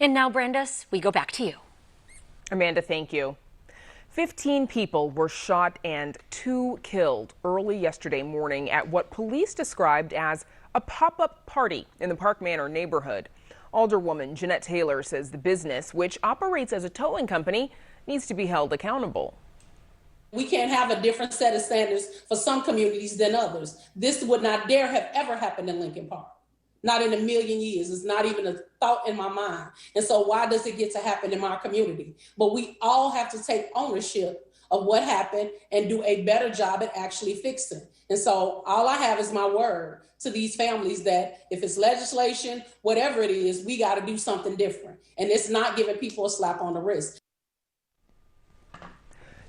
And now, Brandis, we go back to you. Amanda, thank you. 15 people were shot and 2 killed early yesterday morning at what police described as a pop-up party in the Park Manor neighborhood. Alderwoman JEANETTE Taylor says the business, which operates as a towing company, needs to be held accountable. We can't have a different set of standards for some communities than others. This would not dare have ever happened in Lincoln Park. Not in a million years. It's not even a thought in my mind. And so why does it get to happen in my community? But we all have to take ownership of what happened and do a better job at actually fixing. And so all I have is my word to these families that if it's legislation, whatever it is, we got to do something different. And it's not giving people a slap on the wrist.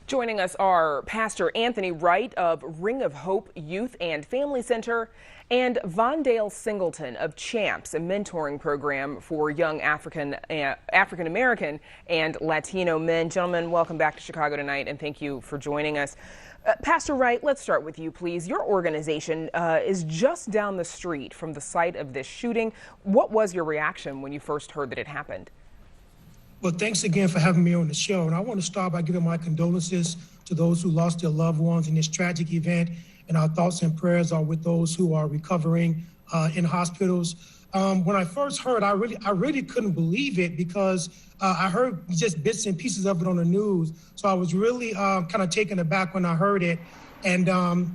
Joining us are Pastor Anthony Wright of Ring of Hope Youth and Family Center and Vondale Singleton of CHAMPS, a mentoring program for young African American and Latino men. Gentlemen, welcome back to Chicago tonight, and thank you for joining us. Pastor Wright, let's start with you, please. Your organization is just down the street from the site of this shooting. What was your reaction when you first heard that it happened? Well, thanks again for having me on the show. And I want to start by giving my condolences to those who lost their loved ones in this tragic event. And our thoughts and prayers are with those who are recovering in hospitals. When I first heard, I really couldn't believe it because I heard just bits and pieces of it on the news. So I was really kind of taken aback when I heard it. And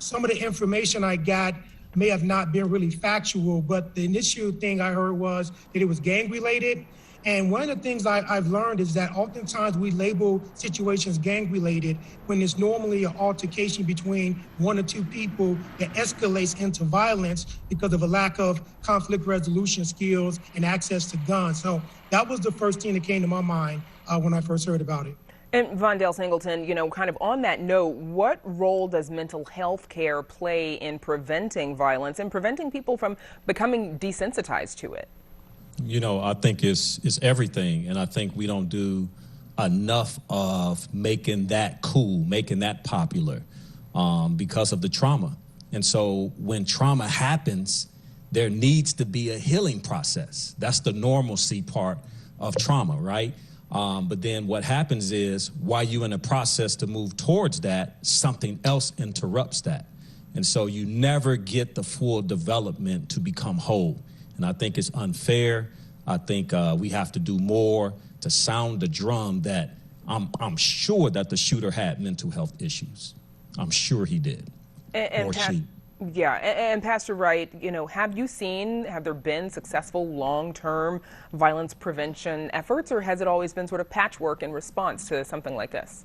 some of the information I got may have not been really factual, but the initial thing I heard was that it was gang related. And one of the things I've learned is that oftentimes we label situations gang-related when it's normally an altercation between 1 or 2 people that escalates into violence because of a lack of conflict resolution skills and access to guns. So that was the first thing that came to my mind when I first heard about it. And Vondale Singleton, you know, kind of on that note, what role does mental health care play in preventing violence and preventing people from becoming desensitized to it? You know, I think it's everything, and I think we don't do enough of making that cool, making that popular because of the trauma. And so when trauma happens, there needs to be a healing process. That's the normalcy part of trauma, right? But then what happens is while you're in a process to move towards that, something else interrupts that. And so you never get the full development to become whole. And I think it's unfair. I think we have to do more to sound the drum that I'm sure that the shooter had mental health issues. I'm sure he did. Or she. Yeah, and Pastor Wright, you know, have there been successful long-term violence prevention efforts, or has it always been sort of patchwork in response to something like this?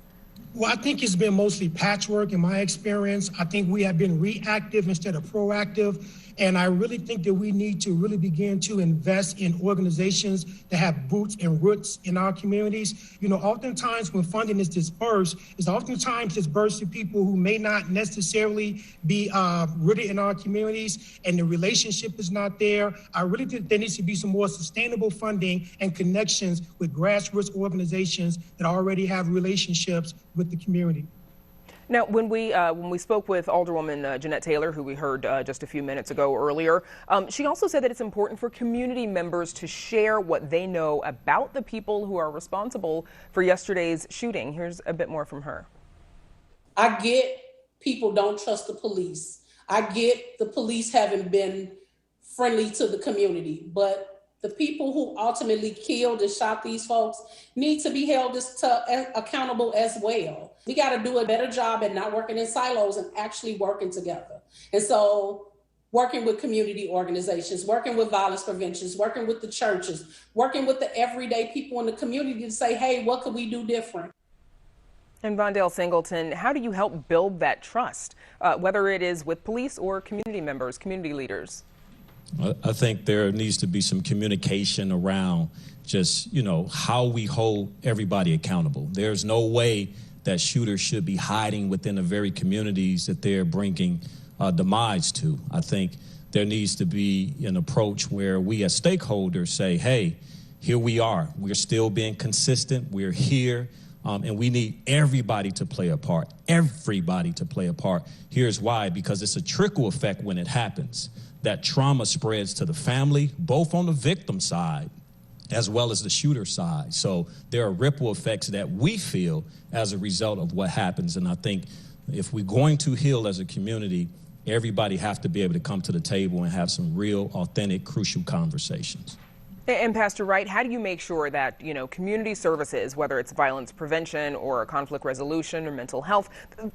Well, I think it's been mostly patchwork in my experience. I think we have been reactive instead of proactive. And I really think that we need to really begin to invest in organizations that have boots and roots in our communities. You know, oftentimes when funding is dispersed, it's oftentimes dispersed to people who may not necessarily be rooted in our communities, and the relationship is not there. I really think there needs to be some more sustainable funding and connections with grassroots organizations that already have relationships with the community. Now, when we spoke with Alderwoman JEANETTE Taylor, who we heard just a few minutes ago earlier, she also said that it's important for community members to share what they know about the people who are responsible for yesterday's shooting. Here's a bit more from her. I get people don't trust the police. I get the police haven't been friendly to the community, but the people who ultimately killed and shot these folks need to be held accountable as well. We got to do a better job at not working in silos and actually working together. And so working with community organizations, working with violence prevention, working with the churches, working with the everyday people in the community to say, hey, what could we do different? And Vondale Singleton, how do you help build that trust, whether it is with police or community members, community leaders? I think there needs to be some communication around just, you know, how we hold everybody accountable. There's no way that shooters should be hiding within the very communities that they're bringing demise to. I think there needs to be an approach where we as stakeholders say, hey, here we are. We're still being consistent. We're here. And we need everybody to play a part, everybody to play a part. Here's why, because it's a trickle effect when it happens. That trauma spreads to the family, both on the victim side as well as the shooter side. So there are ripple effects that we feel as a result of what happens. And I think if we're going to heal as a community, everybody have to be able to come to the table and have some real, authentic, crucial conversations. And Pastor Wright, how do you make sure that, community services, whether it's violence prevention or conflict resolution or mental health,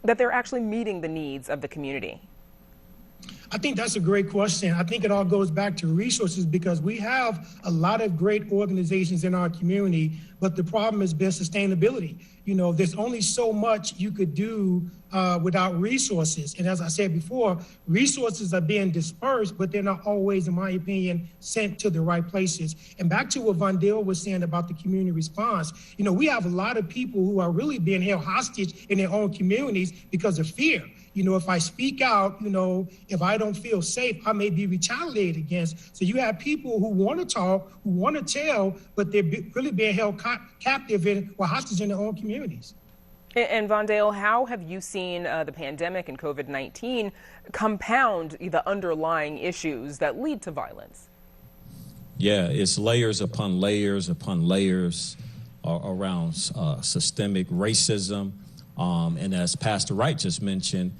that they're actually meeting the needs of the community? I think that's a great question. I think it all goes back to resources, because we have a lot of great organizations in our community, but the problem has been sustainability. There's only so much you could do without resources. And as I said before, resources are being dispersed, but they're not always, in my opinion, sent to the right places. And back to what Vondale was saying about the community response, we have a lot of people who are really being held hostage in their own communities because of fear. If I speak out, if I don't feel safe, I may be retaliated against. So you have people who want to talk, who want to tell, but they're really being held captive or hostage in their own communities. And Vondale, how have you seen the pandemic and COVID-19 compound the underlying issues that lead to violence? Yeah, it's layers upon layers upon layers around systemic racism. And as Pastor Wright just mentioned,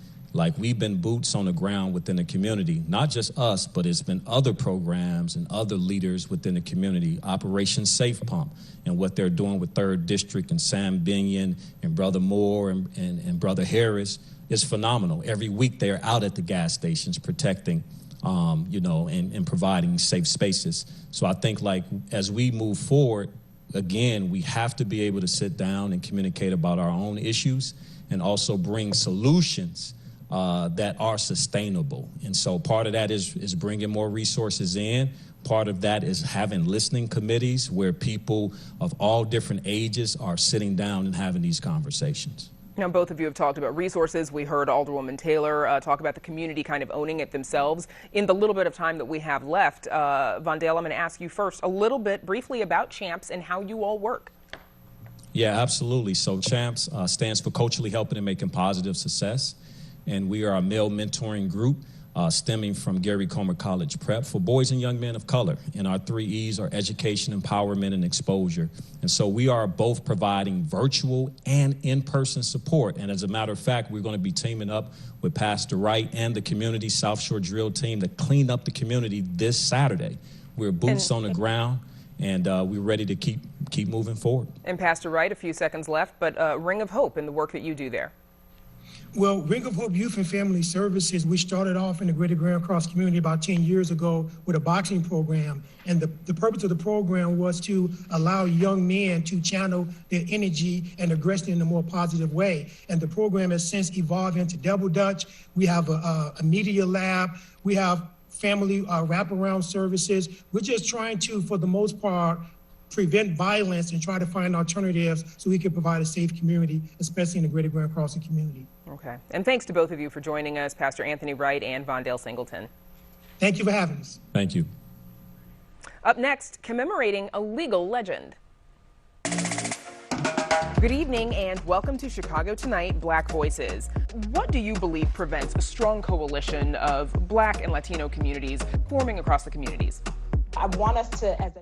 we've been boots on the ground within the community, not just us, but it's been other programs and other leaders within the community. Operation Safe Pump and what they're doing with 3rd District and Sam Binion and Brother Moore and Brother Harris is phenomenal. Every week they're out at the gas stations protecting, and providing safe spaces. So I think as we move forward, again, we have to be able to sit down and communicate about our own issues and also bring solutions that are sustainable. And so part of that is bringing more resources in. Part of that is having listening committees where people of all different ages are sitting down and having these conversations. Now, both of you have talked about resources. We heard Alderwoman Taylor talk about the community kind of owning it themselves. In the little bit of time that we have left, Vondale, I'm going to ask you first a little bit briefly about CHAMPS and how you all work. Yeah, absolutely. So CHAMPS stands for Culturally Helping and Making Positive Success. And we are a male mentoring group stemming from Gary Comer College Prep for boys and young men of color. And our 3 E's are education, empowerment, and exposure. And so we are both providing virtual and in-person support. And as a matter of fact, we're going to be teaming up with Pastor Wright and the community South Shore Drill team to clean up the community this Saturday. We're boots on the ground, and we're ready to keep moving forward. And Pastor Wright, a few seconds left, but Ring of Hope and the work that you do there. Well, Ring of Hope Youth and Family Services, we started off in the Greater Grand Cross community about 10 years ago with a boxing program. And the purpose of the program was to allow young men to channel their energy and aggression in a more positive way. And the program has since evolved into Double Dutch. We have a media lab. We have family wraparound services. We're just trying to, for the most part, prevent violence and try to find alternatives so we can provide a safe community, especially in the Greater Grand Crossing community. Okay. And thanks to both of you for joining us, Pastor Anthony Wright and Vondale Singleton. Thank you for having us. Thank you. Up next, commemorating a legal legend. Good evening and welcome to Chicago Tonight, Black Voices. What do you believe prevents a strong coalition of Black and Latino communities forming across the communities? I want us to, as a